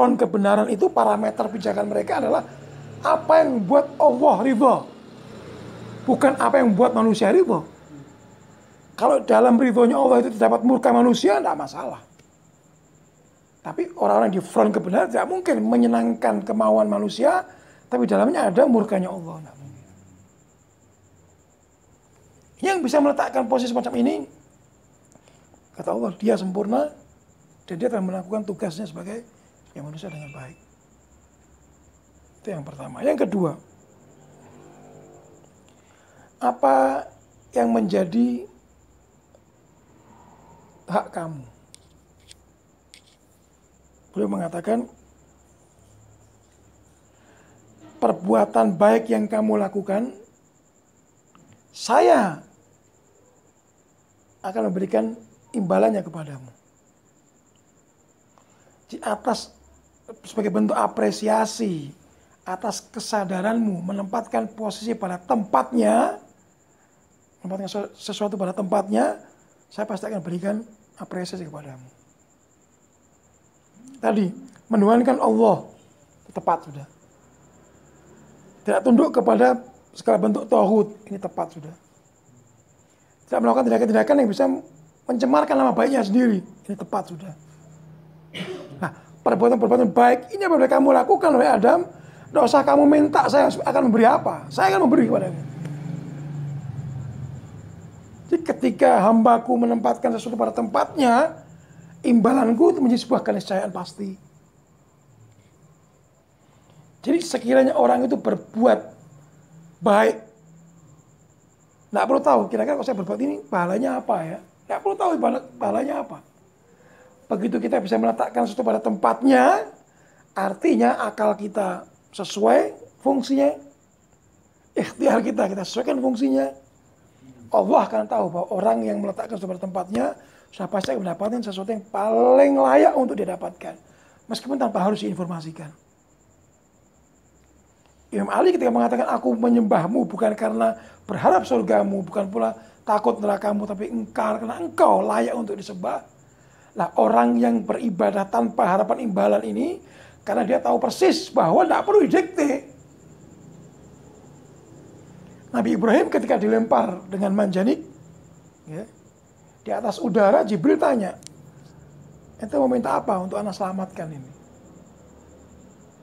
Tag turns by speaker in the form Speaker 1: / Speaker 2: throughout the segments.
Speaker 1: front kebenaran itu parameter pijakan mereka adalah apa yang membuat Allah ridha, bukan apa yang membuat manusia ridha. Kalau dalam ridhonya Allah itu terdapat murka manusia, tidak masalah. Tapi orang-orang di front kebenaran tidak mungkin menyenangkan kemauan manusia, tapi dalamnya ada murkanya Allah. Tidak mungkin. Yang bisa meletakkan posisi semacam ini, kata Allah, dia sempurna dan dia telah melakukan tugasnya sebagai yang manusia dengan baik. Itu yang pertama. Yang kedua, apa yang menjadi hak kamu? Beliau mengatakan, perbuatan baik yang kamu lakukan, saya akan memberikan imbalannya kepadamu. Di atas, sebagai bentuk apresiasi atas kesadaranmu menempatkan posisi pada tempatnya, menempatkan sesuatu pada tempatnya, saya pasti akan berikan apresiasi kepadamu. Tadi, menuhankan Allah, tepat sudah. Tidak tunduk kepada segala bentuk tauhid, ini tepat sudah. Tidak melakukan tindakan-tindakan yang bisa mencemarkan nama baiknya sendiri, ini tepat sudah. Nah, perbuatan-perbuatan baik ini apabila kamu lakukan oleh Adam, tidak usah kamu minta saya akan memberi apa, saya akan memberi kepadamu. Jadi ketika hambaku menempatkan sesuatu pada tempatnya, imbalanku itu menjadi sebuah keniscayaan pasti. Jadi sekiranya orang itu berbuat baik, tidak perlu tahu kira-kira kalau saya berbuat ini pahalanya apa ya. Tidak perlu tahu pahalanya apa. Begitu kita bisa meletakkan sesuatu pada tempatnya, artinya akal kita sesuai fungsinya, ikhtiar kita sesuaikan fungsinya. Allah akan tahu bahwa orang yang meletakkan sesuatu pada tempatnya sudah pasti akan mendapatkan sesuatu yang paling layak untuk dia dapatkan, meskipun tanpa harus diinformasikan. Imam Ali ketika mengatakan, aku menyembahmu bukan karena berharap surgamu, bukan pula takut nerakamu, tapi karena engkau layak untuk disembah. Nah, orang yang beribadah tanpa harapan imbalan ini, karena dia tahu persis bahwa tidak perlu didikte. Nabi Ibrahim ketika dilempar dengan manjanik, ya, di atas udara, Jibril tanya, ente mau minta apa untuk anak selamatkan ini?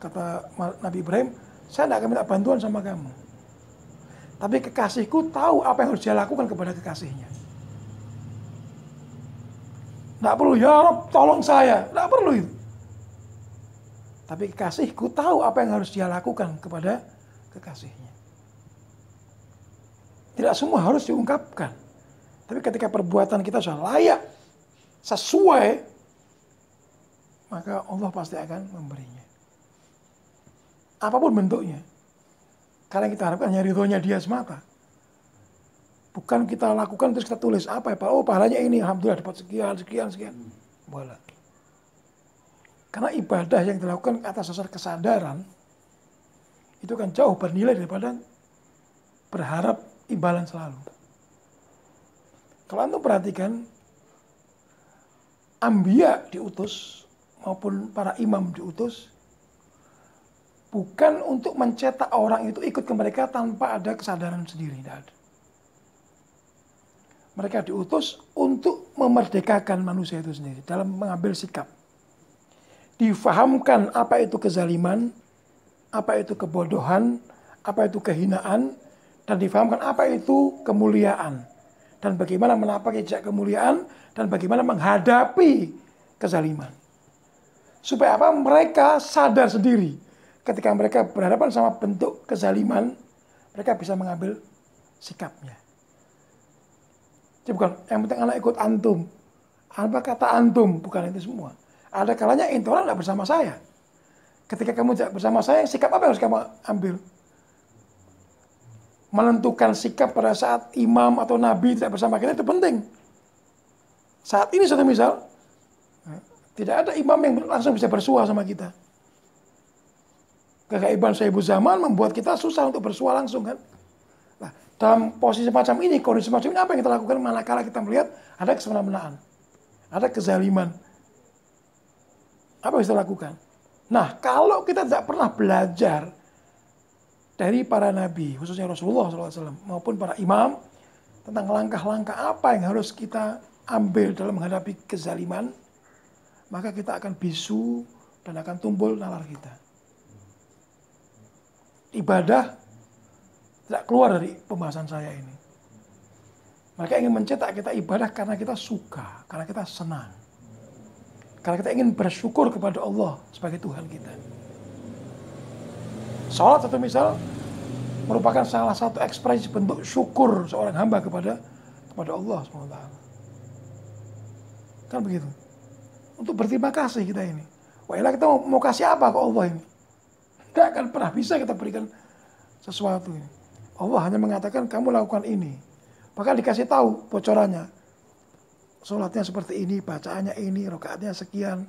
Speaker 1: Kata Nabi Ibrahim, saya tidak akan minta bantuan sama kamu. Tapi kekasihku tahu apa yang harus dia lakukan kepada kekasihnya. Tidak perlu, ya Rob tolong saya. Tidak perlu itu. Tapi kekasihku tahu apa yang harus dia lakukan kepada kekasihnya. Tidak semua harus diungkapkan. Tapi ketika perbuatan kita sudah layak, sesuai, maka Allah pasti akan memberinya. Apapun bentuknya. Karena kita harapkan hanya ridhonya dia semata. Bukan kita lakukan terus kita tulis apa ya Pak? Oh pahalanya ini, alhamdulillah dapat sekian. Boleh. Karena ibadah yang dilakukan atas dasar kesadaran itu kan jauh bernilai daripada berharap imbalan selalu. Kalau Anda perhatikan, Anbiya diutus maupun para imam diutus bukan untuk mencetak orang itu ikut ke mereka tanpa ada kesadaran sendiri, tidak ada. Mereka diutus untuk memerdekakan manusia itu sendiri dalam mengambil sikap. Difahamkan apa itu kezaliman, apa itu kebodohan, apa itu kehinaan, dan difahamkan apa itu kemuliaan. Dan bagaimana menapaki jejak kemuliaan, dan bagaimana menghadapi kezaliman. Supaya apa? Mereka sadar sendiri. Ketika mereka berhadapan sama bentuk kezaliman, mereka bisa mengambil sikapnya. Jadi bukan, yang penting anak ikut antum. Apa kata antum? Bukan itu semua. Ada kalanya intoleran tidak bersama saya. Ketika kamu tidak bersama saya, sikap apa yang harus kamu ambil? Menentukan sikap pada saat imam atau nabi tidak bersama kita itu penting. Saat ini satu misal, tidak ada imam yang langsung bisa bersua sama kita. Kegaiban Saibu Zaman membuat kita susah untuk bersua langsung kan. Nah, dalam posisi semacam ini, kondisi semacam ini apa yang kita lakukan manakala kita melihat ada kesemena-menaan, ada kezaliman. Apa yang kita lakukan? Nah, kalau kita tidak pernah belajar dari para nabi, khususnya Rasulullah SAW, maupun para imam, tentang langkah-langkah apa yang harus kita ambil dalam menghadapi kezaliman, maka kita akan bisu dan akan tumbul nalar kita. Ibadah tidak keluar dari pembahasan saya ini. Mereka ingin mencetak kita ibadah karena kita suka, karena kita senang. Karena kita ingin bersyukur kepada Allah sebagai Tuhan kita. Salat satu misal merupakan salah satu ekspresi bentuk syukur seorang hamba kepada Allah SWT. Kan begitu. Untuk berterima kasih kita ini. Wah, kita mau kasih apa ke Allah ini? Tidak akan pernah bisa kita berikan sesuatu ini. Allah hanya mengatakan kamu lakukan ini. Bahkan dikasih tahu bocorannya. Sholatnya seperti ini, bacaannya ini, rakaatnya sekian.